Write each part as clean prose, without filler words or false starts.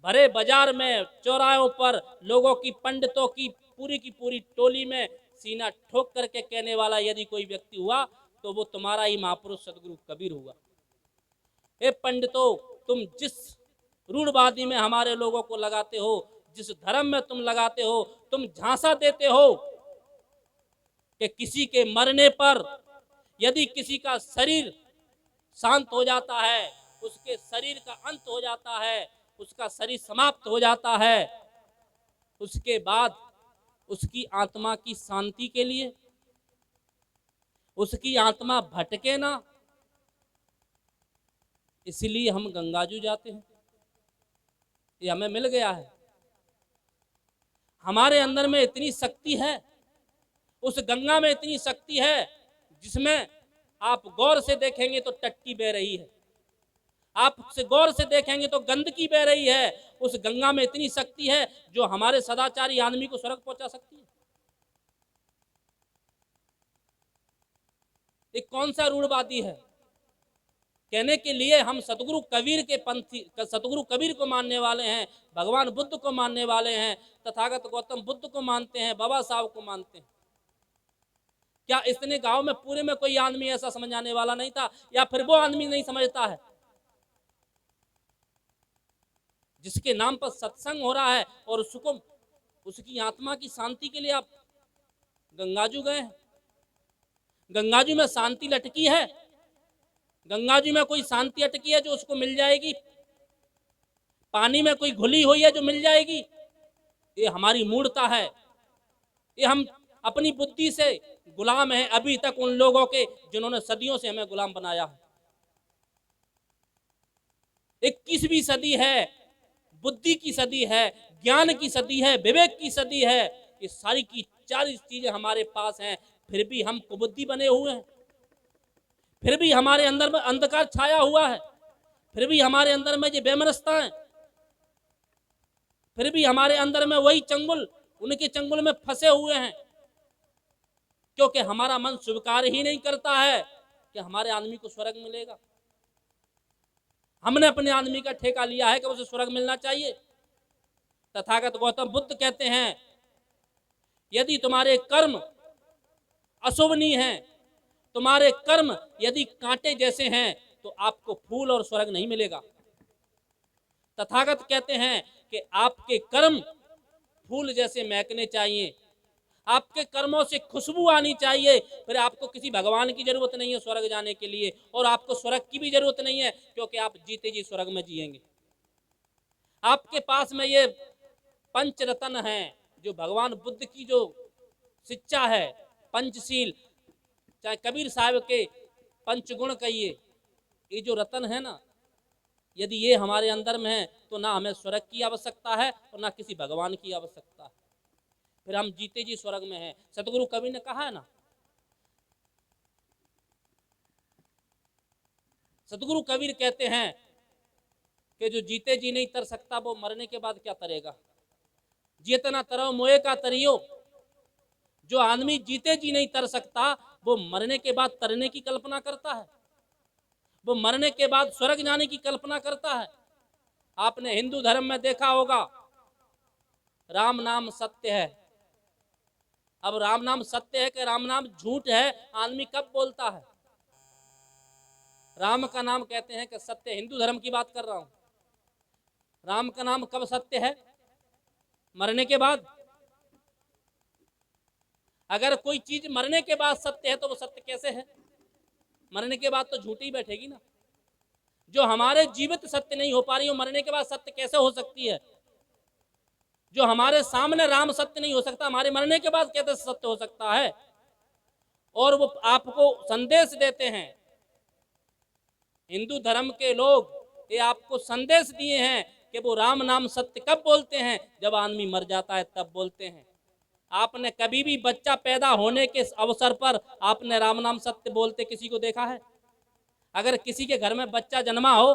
भरे बाजार में, चौराहों पर लोगों की, पंडितों की पूरी टोली में सीना ठोक करके कहने वाला यदि कोई व्यक्ति हुआ तो वो तुम्हारा ही महापुरुष सदगुरु कबीर हुआ। हे पंडितों, तुम जिस रूढ़वादी में हमारे लोगों को लगाते हो, जिस धर्म में तुम लगाते हो, तुम झांसा देते हो कि किसी के मरने पर यदि किसी का शरीर शांत हो जाता है, उसके शरीर का अंत हो जाता है, उसका शरीर समाप्त हो जाता है, उसके बाद उसकी आत्मा की शांति के लिए, उसकी आत्मा भटके ना, इसलिए हम गंगाजू जाते हैं। ये हमें मिल गया है। हमारे अंदर में इतनी शक्ति है, उस गंगा में इतनी शक्ति है जिसमें आप गौर से देखेंगे तो टट्टी बह रही है, आप से गौर से देखेंगे तो गंदगी बह रही है। उस गंगा में इतनी शक्ति है जो हमारे सदाचारी आदमी को स्वर्ग पहुंचा सकती है। ये कौन सा रूढ़वादी है? कहने के लिए हम सतगुरु कबीर के पंथी, सतगुरु कबीर को मानने वाले हैं, भगवान बुद्ध को मानने वाले हैं, तथागत गौतम बुद्ध को मानते हैं, बाबा साहब को मानते हैं। क्या इतने गांव में पूरे में कोई आदमी ऐसा समझाने वाला नहीं था, या फिर वो आदमी नहीं समझता है जिसके नाम पर सत्संग हो रहा है और उसको, उसकी आत्मा की शांति के लिए आप गंगाजू गए हैं? गंगाजू में शांति लटकी है? गंगाजू में कोई शांति अटकी है जो उसको मिल जाएगी? पानी में कोई घुली हुई है जो मिल जाएगी? ये हमारी मूढ़ता है। ये हम अपनी बुद्धि से गुलाम हैं अभी तक उन लोगों के जिन्होंने सदियों से हमें गुलाम बनाया है। 21वीं सदी है, बुद्धि की सदी है, ज्ञान की सदी है, विवेक की सदी है। ये सारी की 40 चीजें हमारे पास हैं, फिर भी हम कुबुद्धि बने हुए हैं, फिर भी हमारे अंदर में अंधकार छाया हुआ है, फिर भी हमारे अंदर में ये बेमनस्ता है, फिर भी हमारे अंदर में वही चंगुल, उनके चंगुल में फंसे हुए हैं, क्योंकि हमारा मन स्वीकार ही नहीं करता है कि हमारे आदमी को स्वर्ग मिलेगा। हमने अपने आदमी का ठेका लिया है कि उसे स्वर्ग मिलना चाहिए। तथागत गौतम बुद्ध कहते हैं, यदि तुम्हारे कर्म अशोभनीय हैं, तुम्हारे कर्म यदि कांटे जैसे हैं, तो आपको फूल और स्वर्ग नहीं मिलेगा। तथागत कहते हैं कि आपके कर्म फूल जैसे महकने चाहिए, आपके कर्मों से खुशबू आनी चाहिए, फिर आपको किसी भगवान की जरूरत नहीं है स्वर्ग जाने के लिए, और आपको स्वर्ग की भी जरूरत नहीं है, क्योंकि आप जीते जी स्वर्ग में जिएंगे। आपके पास में ये पंच रत्न हैं, जो भगवान बुद्ध की जो शिक्षा है, पंचशील, चाहे कबीर साहब के पंचगुण कहिए, ये जो रत्न है ना, यदि ये हमारे अंदर में है तो ना हमें स्वर्ग की आवश्यकता है और ना किसी भगवान की आवश्यकता है, फिर हम जीते जी स्वर्ग में हैं। सतगुरु कबीर ने कहा है ना, सतगुरु कबीर कहते हैं कि जो जीते जी नहीं तर सकता वो मरने के बाद क्या तरेगा। जितना तरो मोए का तरियो। जो आदमी जीते जी नहीं तर सकता वो मरने के बाद तरने की कल्पना करता है, वो मरने के बाद स्वर्ग जाने की कल्पना करता है। आपने हिंदू धर्म में देखा होगा, राम नाम सत्य है। अब राम नाम सत्य है कि राम नाम झूठ है, आदमी कब बोलता है? राम का नाम कहते हैं कि सत्य, हिंदू धर्म की बात कर रहा हूं। राम का नाम कब सत्य है? मरने के बाद। अगर कोई चीज मरने के बाद सत्य है तो वो सत्य कैसे है? मरने के बाद तो झूठी बैठेगी ना। जो हमारे जीवित सत्य नहीं हो पा रही हो, मरने के बाद सत्य कैसे हो सकती है? जो हमारे सामने राम सत्य नहीं हो सकता, हमारे मरने के बाद कैसे सत्य हो सकता है? और वो आपको संदेश देते हैं, हिंदू धर्म के लोग ये आपको संदेश दिए हैं कि वो राम नाम सत्य कब बोलते हैं? जब आदमी मर जाता है तब बोलते हैं। आपने कभी भी बच्चा पैदा होने के अवसर पर आपने राम नाम सत्य बोलते किसी को देखा है? अगर किसी के घर में बच्चा जन्मा हो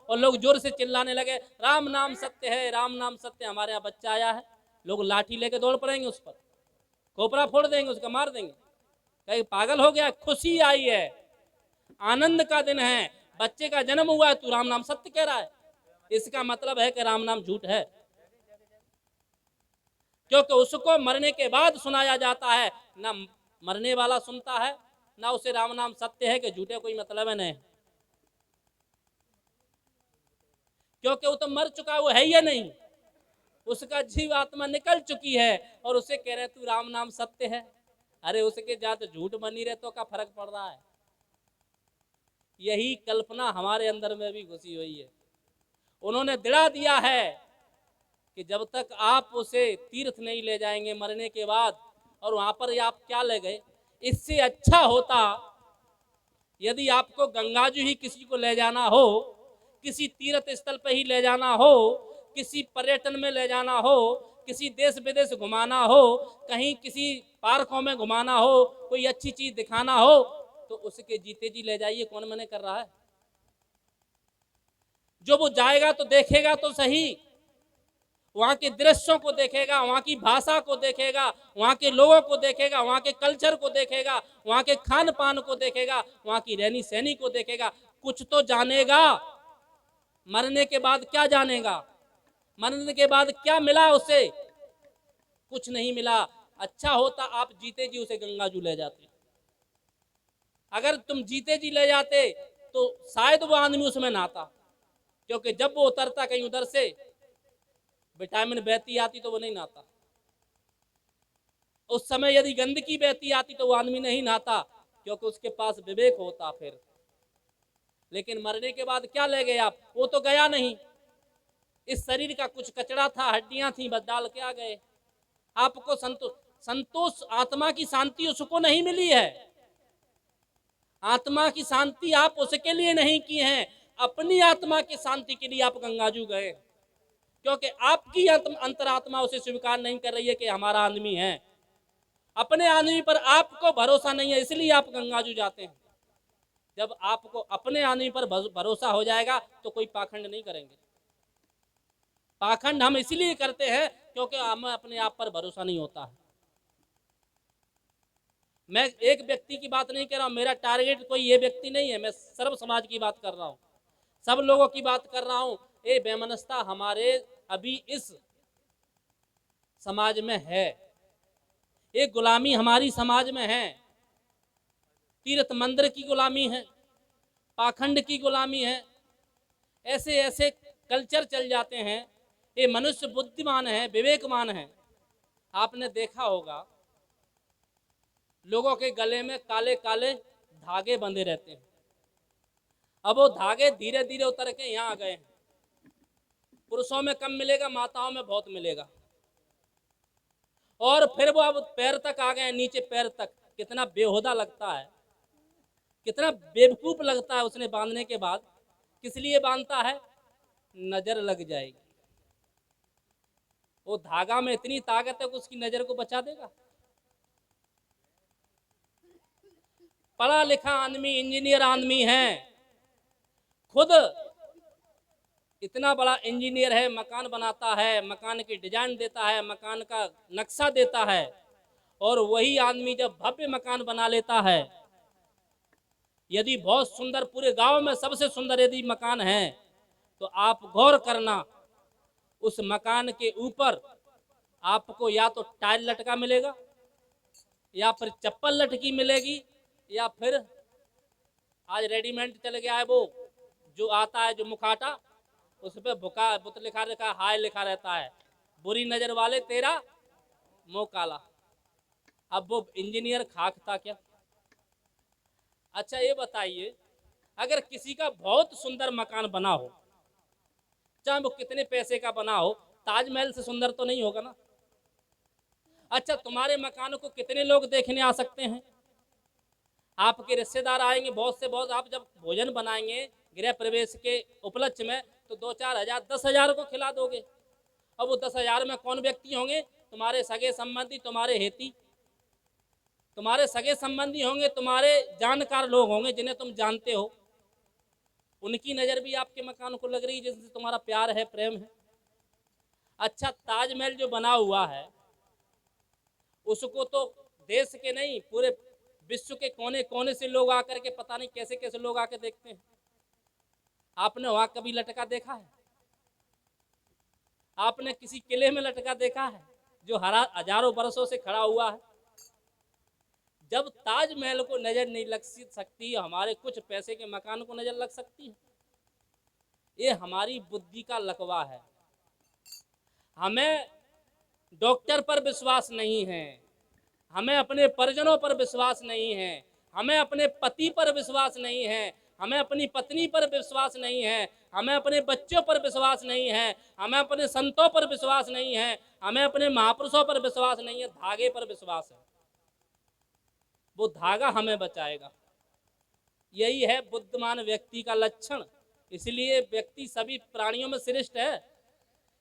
और लोग जोर से चिल्लाने लगे राम नाम सत्य है, राम नाम सत्य, हमारे यहाँ बच्चा आया है, लोग लाठी लेके दौड़ पड़ेंगे, उस पर खोपड़ा फोड़ देंगे, उसका मार देंगे, कहीं पागल हो गया। खुशी आई है, आनंद का दिन है, बच्चे का जन्म हुआ है, तू राम नाम सत्य कह रहा है। इसका मतलब है कि राम नाम झूठ है, क्योंकि उसको मरने के बाद सुनाया जाता है, ना मरने वाला सुनता है, ना उसे राम नाम सत्य है कि झूठे, कोई मतलब है नहीं, क्योंकि वो तो मर चुका, वो है ही नहीं, उसका जीव आत्मा निकल चुकी है और उसे कह रहे तू राम नाम सत्य है। अरे उसके जात झूठ बनी रहे तो क्या फर्क पड़ रहा है। यही कल्पना हमारे अंदर में भी घुसी हुई है। उन्होंने दिला दिया है कि जब तक आप उसे तीर्थ नहीं ले जाएंगे मरने के बाद, और वहां पर आप क्या ले गए। इससे अच्छा होता यदि आपको गंगा जी ही किसी को ले जाना हो, किसी तीर्थ स्थल पर ही ले जाना हो, किसी पर्यटन में ले जाना हो, किसी देश विदेश घुमाना हो, कहीं किसी पार्कों में घुमाना हो, कोई अच्छी चीज दिखाना हो, तो उसके जीते जी ले जाइए, कौन मना कर रहा है। जो वो जाएगा तो देखेगा तो सही, वहां के दृश्यों को देखेगा, वहां की भाषा को देखेगा, वहां के लोगों को देखेगा, वहां के कल्चर को देखेगा, वहां के खान पान को देखेगा, वहां की रहनी सहनी को देखेगा, कुछ तो जानेगा। मरने के बाद क्या जानेगा, मरने के बाद क्या मिला उसे, कुछ नहीं मिला। अच्छा होता आप जीते जी उसे गंगा जू ले जाते। अगर तुम जीते जी ले जाते तो शायद वो आदमी उसमें नहाता, क्योंकि जब वो उतरता कहीं उधर से विटामिन बहती आती तो वो नहीं नहाता। उस समय यदि गंदगी बहती आती तो वो आदमी नहीं नहाता, क्योंकि उसके पास विवेक होता फिर। लेकिन मरने के बाद क्या ले गए आप, वो तो गया नहीं। इस शरीर का कुछ कचरा था, हड्डियां थी, बस डाल के आ गए। आपको संतोष आत्मा की शांति उसको नहीं मिली है। आत्मा की शांति आप उसके लिए नहीं की है, अपनी आत्मा की शांति के लिए आप गंगाजू गए, क्योंकि आपकी अंतरात्मा उसे स्वीकार नहीं कर रही है कि हमारा आदमी है। अपने आदमी पर आपको भरोसा नहीं है, इसलिए आप गंगाजू जाते हैं। जब आपको अपने आदमी पर भरोसा हो जाएगा तो कोई पाखंड नहीं करेंगे। पाखंड हम इसलिए करते हैं क्योंकि हमें अपने आप पर भरोसा नहीं होता है। मैं एक व्यक्ति की बात नहीं कर रहा हूं, मेरा टारगेट कोई ये व्यक्ति नहीं है, मैं सर्व समाज की बात कर रहा हूं, सब लोगों की बात कर रहा हूं। ये बेमनस्ता हमारे अभी इस समाज में है, एक गुलामी हमारी समाज में है। तीर्थ मंदिर की गुलामी है, पाखंड की गुलामी है, ऐसे ऐसे कल्चर चल जाते हैं। ये मनुष्य बुद्धिमान है, विवेकमान है। आपने देखा होगा लोगों के गले में काले काले धागे बंधे रहते हैं। अब वो धागे धीरे धीरे उतर के यहाँ आ गए हैं। पुरुषों में कम मिलेगा, माताओं में बहुत मिलेगा। और फिर वो अब पैर तक आ गए, नीचे पैर तक। कितना बेहुदा लगता है, कितना बेवकूफ लगता है उसने बांधने के बाद। किस लिए बांधता है, नजर लग जाएगी। वो धागा में इतनी ताकत है कि उसकी नजर को बचा देगा। पढ़ा लिखा आदमी, इंजीनियर आदमी है, खुद इतना बड़ा इंजीनियर है, मकान बनाता है, मकान की डिजाइन देता है, मकान का नक्शा देता है, और वही आदमी जब भव्य मकान बना लेता है, यदि बहुत सुंदर, पूरे गांव में सबसे सुंदर यदि मकान है, तो आप गौर करना उस मकान के ऊपर आपको या तो टाइल लटका मिलेगा, या फिर चप्पल लटकी मिलेगी, या फिर आज रेडीमेड चल गया है वो जो आता है, जो मुखाटा, उस पर भुका बुत लिखा रखा, हाय लिखा रहता है, बुरी नजर वाले तेरा मुंह काला। अब वो इंजीनियर खाक था क्या। अच्छा ये बताइए, अगर किसी का बहुत सुंदर मकान बना हो, चाहे वो कितने पैसे का बना हो, ताजमहल से सुंदर तो नहीं होगा ना। अच्छा तुम्हारे मकान को कितने लोग देखने आ सकते हैं, आपके रिश्तेदार आएंगे बहुत से बहुत। आप जब भोजन बनाएंगे गृह प्रवेश के उपलक्ष्य में, तो 2-4 हजार 10,000 को खिला दोगे। अब वो 10,000 में कौन व्यक्ति होंगे, तुम्हारे सगे संबंधी, तुम्हारे हेती, तुम्हारे सगे संबंधी होंगे, तुम्हारे जानकार लोग होंगे जिन्हें तुम जानते हो। उनकी नजर भी आपके मकान को लग रही है, जिनसे तुम्हारा प्यार है, प्रेम है। अच्छा ताजमहल जो बना हुआ है, उसको तो देश के नहीं पूरे विश्व के कोने कोने से लोग आकर के, पता नहीं कैसे कैसे लोग आकर देखते हैं। आपने वहां कभी लटका देखा है, आपने किसी किले में लटका देखा है जो हजारों वर्षों से खड़ा हुआ है? जब ताजमहल को नजर नहीं लग सकती, हमारे कुछ पैसे के मकान को नजर लग सकती है? ये हमारी बुद्धि का लकवा है। हमें डॉक्टर पर विश्वास नहीं है, हमें अपने परिजनों पर विश्वास नहीं है, हमें अपने पति पर विश्वास नहीं है, हमें अपनी पत्नी पर विश्वास नहीं है, हमें अपने बच्चों पर विश्वास नहीं है, हमें अपने संतों पर विश्वास नहीं है, हमें अपने महापुरुषों पर विश्वास नहीं है, धागे पर विश्वास है। वो धागा हमें बचाएगा। यही है बुद्धिमान व्यक्ति का लक्षण। इसलिए व्यक्ति सभी प्राणियों में श्रेष्ठ है।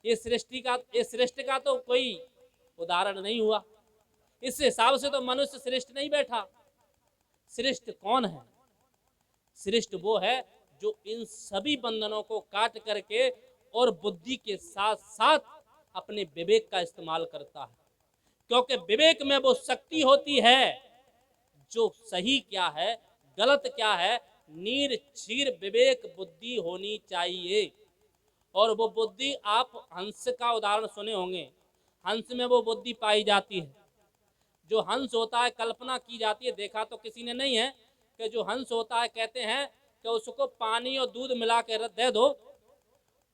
ये सृष्टि का तो कोई उदाहरण नहीं हुआ। इस हिसाब से तो मनुष्य श्रेष्ठ नहीं बैठा। श्रेष्ठ कौन है? श्रेष्ठ वो है जो इन सभी बंधनों को काट करके और बुद्धि के साथ साथ अपने विवेक का इस्तेमाल करता है। क्योंकि विवेक में वो शक्ति होती है जो सही क्या है, गलत क्या है, निर्क्षीर विवेक बुद्धि होनी चाहिए। और वो बुद्धि, आप हंस का उदाहरण सुने होंगे, हंस में वो बुद्धि पाई जाती है। जो हंस होता है, कल्पना की जाती है, देखा तो किसी ने नहीं है, कि जो हंस होता है कहते हैं कि उसको पानी और दूध मिला के दे दो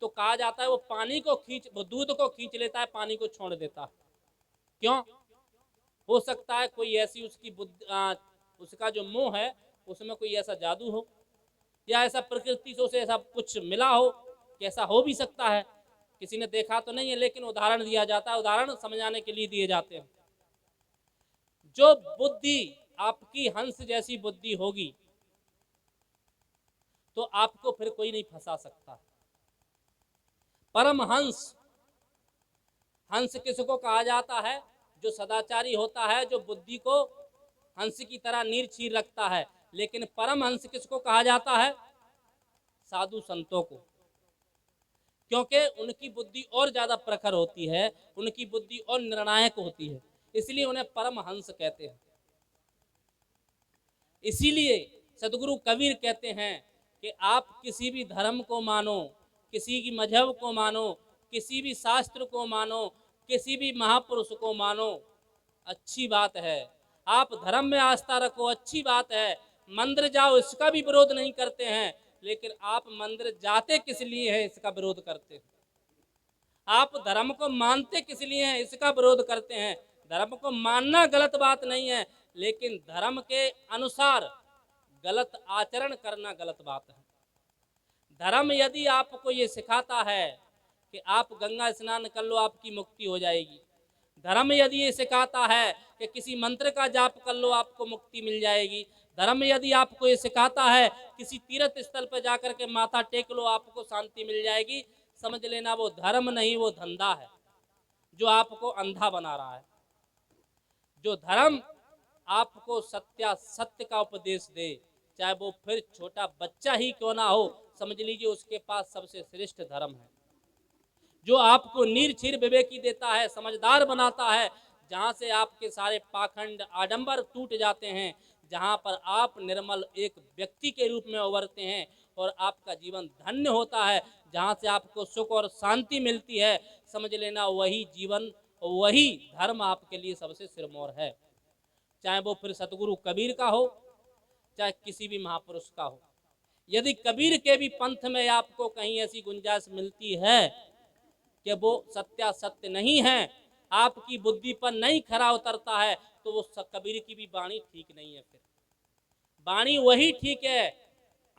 तो कहा जाता है वो दूध को खींच लेता है, पानी को छोड़ देता है। क्यों? हो सकता है कोई ऐसी उसकी उसका जो मोह है उसमें कोई ऐसा जादू हो, या ऐसा प्रकृति से उसे ऐसा कुछ मिला हो, कैसा हो भी सकता है। किसी ने देखा तो नहीं है, लेकिन उदाहरण दिया जाता है, उदाहरण समझाने के लिए दिए जाते हैं। जो बुद्धि आपकी हंस जैसी बुद्धि होगी तो आपको फिर कोई नहीं फंसा सकता। परमहंस, हंस किसको कहा जाता है? जो सदाचारी होता है, जो बुद्धि को हंस की तरह नीरछीर रखता है। लेकिन परमहंस किसको कहा जाता है? साधु संतों को। क्योंकि उनकी बुद्धि और ज्यादा प्रखर होती है, उनकी बुद्धि और निर्णायक होती है, इसलिए उन्हें परमहंस कहते हैं। इसीलिए सदगुरु कबीर कहते हैं कि आप किसी भी धर्म को मानो, किसी की मजहब को मानो, किसी भी शास्त्र को मानो, किसी भी महापुरुष को मानो, अच्छी बात है। आप धर्म में आस्था रखो, अच्छी बात है। मंदिर जाओ, इसका भी विरोध नहीं करते हैं, लेकिन आप मंदिर जाते किस लिए हैं, इसका विरोध करते हैं। आप धर्म को मानते किस लिए हैं, इसका विरोध करते हैं। धर्म को मानना गलत बात नहीं है, लेकिन धर्म के अनुसार गलत आचरण करना गलत बात है। धर्म यदि आपको ये सिखाता है कि आप गंगा स्नान कर लो, आपकी मुक्ति हो जाएगी, धर्म यदि ये सिखाता है कि किसी मंत्र का जाप कर लो, आपको मुक्ति मिल जाएगी, धर्म यदि आपको ये सिखाता है किसी तीर्थ स्थल पर जाकर के माथा टेक लो, आपको शांति मिल जाएगी, समझ लेना वो धर्म नहीं, वो धंधा है जो आपको अंधा बना रहा है। जो धर्म आपको सत्य का उपदेश दे, चाहे वो फिर छोटा बच्चा ही क्यों ना हो, समझ लीजिए उसके पास सबसे श्रेष्ठ धर्म है। जो आपको निर्छीर विवेकी देता है, समझदार बनाता है, जहाँ से आपके सारे पाखंड आडंबर टूट जाते हैं, जहाँ पर आप निर्मल एक व्यक्ति के रूप में उभरते हैं और आपका जीवन धन्य होता है, जहाँ से आपको सुख और शांति मिलती है, समझ लेना वही जीवन, वही धर्म आपके लिए सबसे सिरमौर है। चाहे वो फिर सतगुरु कबीर का हो, चाहे किसी भी महापुरुष का हो। यदि कबीर के भी पंथ में आपको कहीं ऐसी गुंजाइश मिलती है कि वो सत्य नहीं है, आपकी बुद्धि पर नहीं खरा उतरता है, तो वो कबीर की भी वाणी ठीक नहीं है। फिर वाणी वही ठीक है।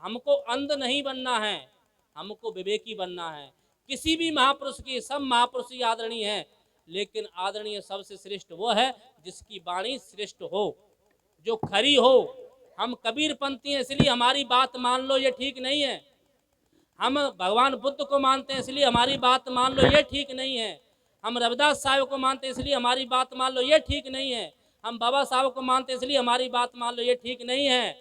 हमको अंध नहीं बनना है, हमको विवेकी बनना है। किसी भी महापुरुष की, सब महापुरुष ही आदरणीय है, लेकिन आदरणीय सबसे श्रेष्ठ वो है जिसकी वाणी श्रेष्ठ हो, जो खरी हो। हम कबीर पंथी हैं इसलिए हमारी बात मान लो, ये ठीक नहीं है। हम भगवान बुद्ध को मानते हैं इसलिए हमारी बात मान लो, ये ठीक नहीं है। हम रविदास साहब को मानते हैं इसलिए हमारी बात मान लो, ये ठीक नहीं है। हम बाबा साहब को मानते हैं इसलिए हमारी बात मान लो, ये ठीक नहीं है।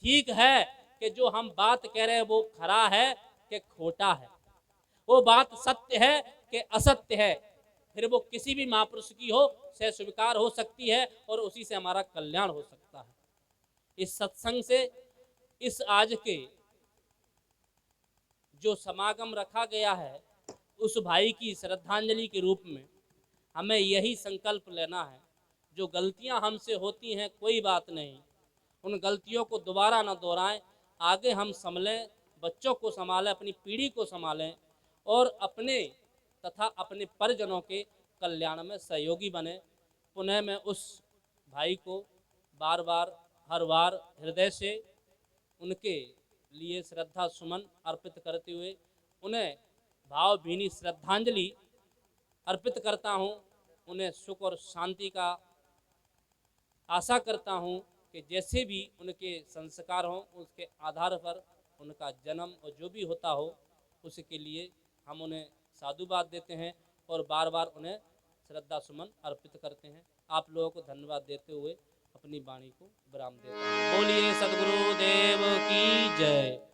ठीक है कि जो हम बात कह रहे हैं वो खरा है कि खोटा है, वो बात सत्य है कि असत्य है, फिर वो किसी भी महापुरुष की हो से स्वीकार हो सकती है और उसी से हमारा कल्याण हो सकता है। इस सत्संग से, इस आज के जो समागम रखा गया है, उस भाई की श्रद्धांजलि के रूप में हमें यही संकल्प लेना है, जो गलतियां हमसे होती हैं कोई बात नहीं, उन गलतियों को दोबारा न दोहराएं, आगे हम संभलें, बच्चों को संभालें, अपनी पीढ़ी को संभालें और अपने तथा अपने परिजनों के कल्याण में सहयोगी बने। पुनः मैं उस भाई को बार बार हर बार हृदय से उनके लिए श्रद्धा सुमन अर्पित करते हुए उन्हें भावभीनी श्रद्धांजलि अर्पित करता हूँ। उन्हें सुख और शांति का आशा करता हूँ कि जैसे भी उनके संस्कार हों उसके आधार पर उनका जन्म और जो भी होता हो उसके लिए हम उन्हें साधुवाद देते हैं और बार बार उन्हें श्रद्धा सुमन अर्पित करते हैं। आप लोगों को धन्यवाद देते हुए अपनी वाणी को विराम देता हूँ। बोलिए सद्गुरुदेव की जय।